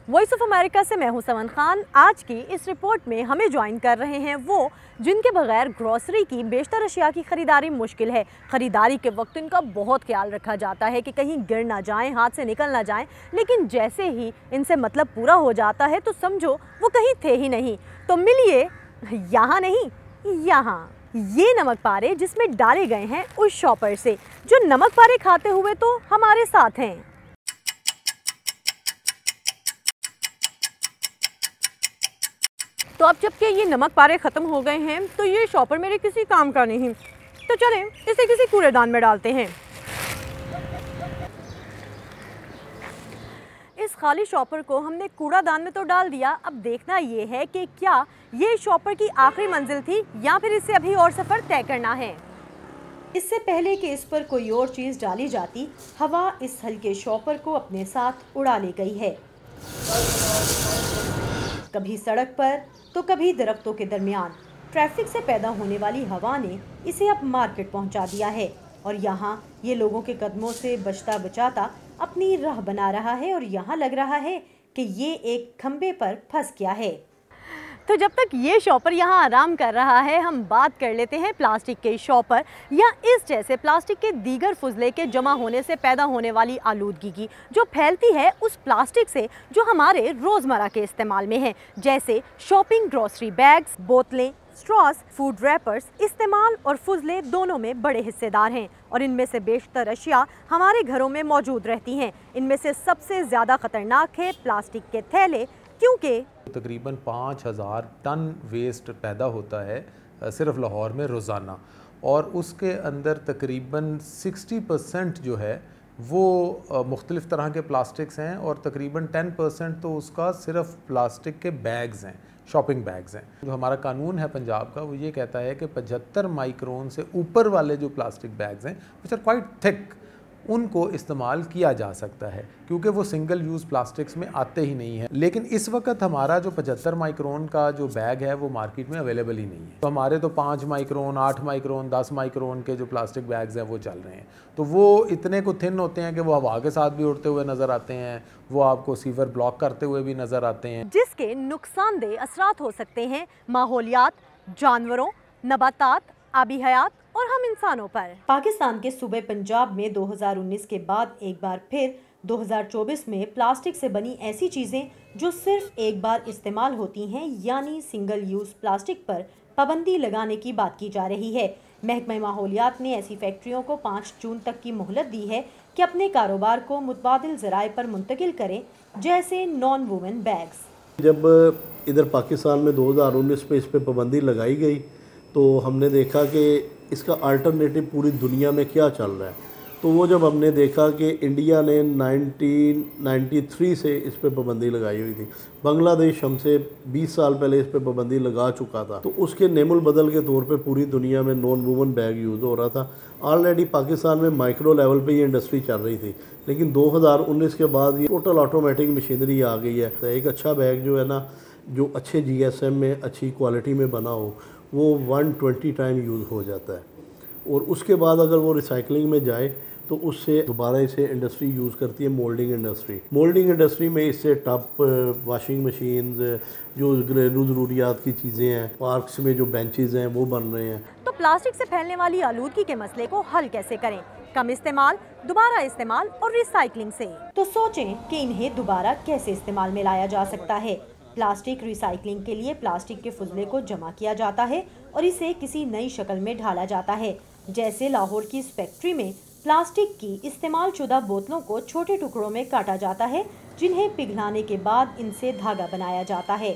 Voice of America से मैं हूं समन खान। आज की इस रिपोर्ट में हमें ज्वाइन कर रहे हैं वो जिनके बगैर ग्रोसरी की बेशतर अशिया की ख़रीदारी मुश्किल है। ख़रीदारी के वक्त इनका बहुत ख्याल रखा जाता है कि कहीं गिर ना जाएं, हाथ से निकल ना जाएं, लेकिन जैसे ही इनसे मतलब पूरा हो जाता है तो समझो वो कहीं थे ही नहीं। तो मिलिए यहाँ नहीं, यहाँ ये नमक पारे जिसमें डाले गए हैं उस शॉपर से जो नमक पारे खाते हुए तो हमारे साथ हैं। तो अब जबकि ये नमक पारे ख़त्म हो गए हैं तो ये शॉपर मेरे किसी काम का नहीं, तो चलें इसे किसी कूड़ेदान में डालते हैं। इस खाली शॉपर को हमने कूड़ादान में तो डाल दिया। अब देखना ये है कि क्या ये शॉपर की आखिरी मंजिल थी या फिर इससे अभी और सफ़र तय करना है। इससे पहले कि इस पर कोई और चीज़ डाली जाती, हवा इस हल्के शॉपर को अपने साथ उड़ा ले गई है। कभी सड़क पर तो कभी दरख्तों के दरमियान ट्रैफिक से पैदा होने वाली हवा ने इसे अब मार्केट पहुंचा दिया है और यहाँ ये लोगों के कदमों से बचता बचाता अपनी राह बना रहा है और यहाँ लग रहा है कि ये एक खंबे पर फंस गया है। तो जब तक ये शॉपर यहाँ आराम कर रहा है, हम बात कर लेते हैं प्लास्टिक के शॉपर या इस जैसे प्लास्टिक के दीगर फुजले के जमा होने से पैदा होने वाली आलूदगी की, जो फैलती है उस प्लास्टिक से जो हमारे रोज़मर्रा के इस्तेमाल में है, जैसे शॉपिंग ग्रोसरी बैग्स, बोतलें, स्ट्रॉस, फूड रैपर्स। इस्तेमाल और फुजले दोनों में बड़े हिस्सेदार हैं और इनमें से बेशतर अशिया हमारे घरों में मौजूद रहती हैं। इनमें से सबसे ज़्यादा ख़तरनाक है प्लास्टिक के थैले, क्योंकि तकरीबन 5000 टन वेस्ट पैदा होता है सिर्फ लाहौर में रोज़ाना, और उसके अंदर तकरीबन 60% जो है वो मुख्तलिफ़ तरह के प्लास्टिक्स हैं और तकरीबन 10% तो उसका सिर्फ प्लास्टिक के बैग्स हैं, शॉपिंग बैग्स हैं। जो हमारा कानून है पंजाब का, वो ये कहता है कि 75 माइक्रोन से ऊपर वाले जो प्लास्टिक बैग्स हैं विच आर क्वाइट थिक, उनको इस्तेमाल किया जा सकता है क्योंकि वो सिंगल यूज़ प्लास्टिक्स में आते ही नहीं है। लेकिन इस वक्त हमारा जो 75 माइक्रोन का जो बैग है वो मार्केट में अवेलेबल ही नहीं है। तो हमारे तो 5 माइक्रोन, 8 माइक्रोन, 10 माइक्रोन के जो प्लास्टिक बैग्स हैं वो चल रहे हैं। तो वो इतने को थिन होते हैं कि वो हवा के साथ भी उड़ते हुए नज़र आते हैं, वो आपको सीवर ब्लॉक करते हुए भी नज़र आते हैं, जिसके नुकसानदेह असरात हो सकते हैं माहौलियात, जानवरों, नबातात, आबी हयात और हम इंसानों पर। पाकिस्तान के सूबे पंजाब में 2019 के बाद एक बार फिर 2024 में प्लास्टिक से बनी ऐसी चीज़ें जो सिर्फ एक बार इस्तेमाल होती हैं यानी सिंगल यूज़ प्लास्टिक पर पाबंदी लगाने की बात की जा रही है। महकमा माहौलियात ने ऐसी फैक्ट्रियों को 5 जून तक की मोहलत दी है कि अपने कारोबार को मुतबादिल ज़राए पर मुंतकिल करें, जैसे नॉन वुमेन बैग्स। जब इधर पाकिस्तान में 2019 में इस पर पाबंदी लगाई गई तो हमने देखा कि इसका अल्टरनेटिव पूरी दुनिया में क्या चल रहा है। तो वो जब हमने देखा कि इंडिया ने 1993 से इस पर पाबंदी लगाई हुई थी, बांग्लादेश हमसे 20 साल पहले इस पर पाबंदी लगा चुका था, तो उसके नेमुल बदल के तौर पे पूरी दुनिया में नॉन वुमन बैग यूज़ हो रहा था। ऑलरेडी पाकिस्तान में माइक्रो लेवल पे ये इंडस्ट्री चल रही थी, लेकिन 2019 के बाद ये टोटल ऑटोमेटिक मशीनरी आ गई है। तो एक अच्छा बैग जो है ना, जो अच्छे GSM में अच्छी क्वालिटी में बना हो, वो 120 टाइम यूज़ हो जाता है और उसके बाद अगर वो रिसाइकलिंग में जाए तो उससे दोबारा इसे इंडस्ट्री यूज़ करती है मोल्डिंग इंडस्ट्री। मोल्डिंग इंडस्ट्री में इससे टब, वॉशिंग मशीन्स, जो घरेलू ज़रूरियात की चीज़ें हैं, पार्क्स में जो बेंचेस हैं वो बन रहे हैं। तो प्लास्टिक से फैलने वाली आलूदगी के मसले को हल कैसे करें? कम इस्तेमाल, दोबारा इस्तेमाल और रिसाइकलिंग से। तो सोचें कि इन्हें दोबारा कैसे इस्तेमाल में लाया जा सकता है। प्लास्टिक रिसाइकलिंग के लिए प्लास्टिक के फुजले को जमा किया जाता है और इसे किसी नई शक्ल में ढाला जाता है। जैसे लाहौर की इस फैक्ट्री में प्लास्टिक की इस्तेमाल शुदा बोतलों को छोटे टुकड़ों में काटा जाता है, जिन्हें पिघलाने के बाद इनसे धागा बनाया जाता है।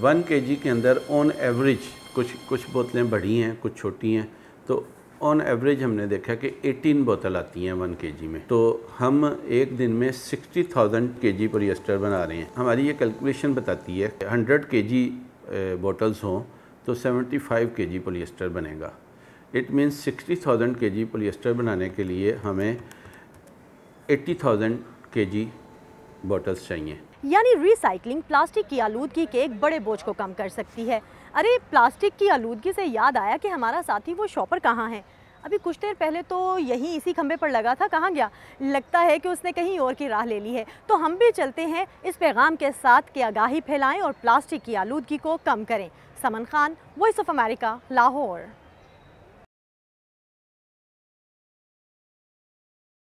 1 kg के अंदर ऑन एवरेज कुछ बोतलें बड़ी हैं, कुछ छोटी हैं, तो ऑन एवरेज हमने देखा कि 18 बोतल आती हैं 1 kg में। तो हम एक दिन में 60,000 kg पॉलिएस्टर बना रहे हैं। हमारी ये कैलकुलेशन बताती है 100 kg बोटल्स हों तो 75 kg पॉलिएस्टर बनेगा। इट मीन्स 60,000 kg पॉलिएस्टर बनाने के लिए हमें 80,000 kg बोटल्स चाहिए। यानी रिसाइकलिंग प्लास्टिक की आलूदगी के एक बड़े बोझ को कम कर सकती है। अरे प्लास्टिक की आलूदगी से याद आया कि हमारा साथी वो शॉपर कहाँ है। अभी कुछ देर पहले तो यही इसी खंबे पर लगा था, कहाँ गया? लगता है कि उसने कहीं और की राह ले ली है। तो हम भी चलते हैं इस पैगाम के साथ कि आगाही फैलाएं और प्लास्टिक की आलूदगी को कम करें। Saman Khan, voice of America, Lahore.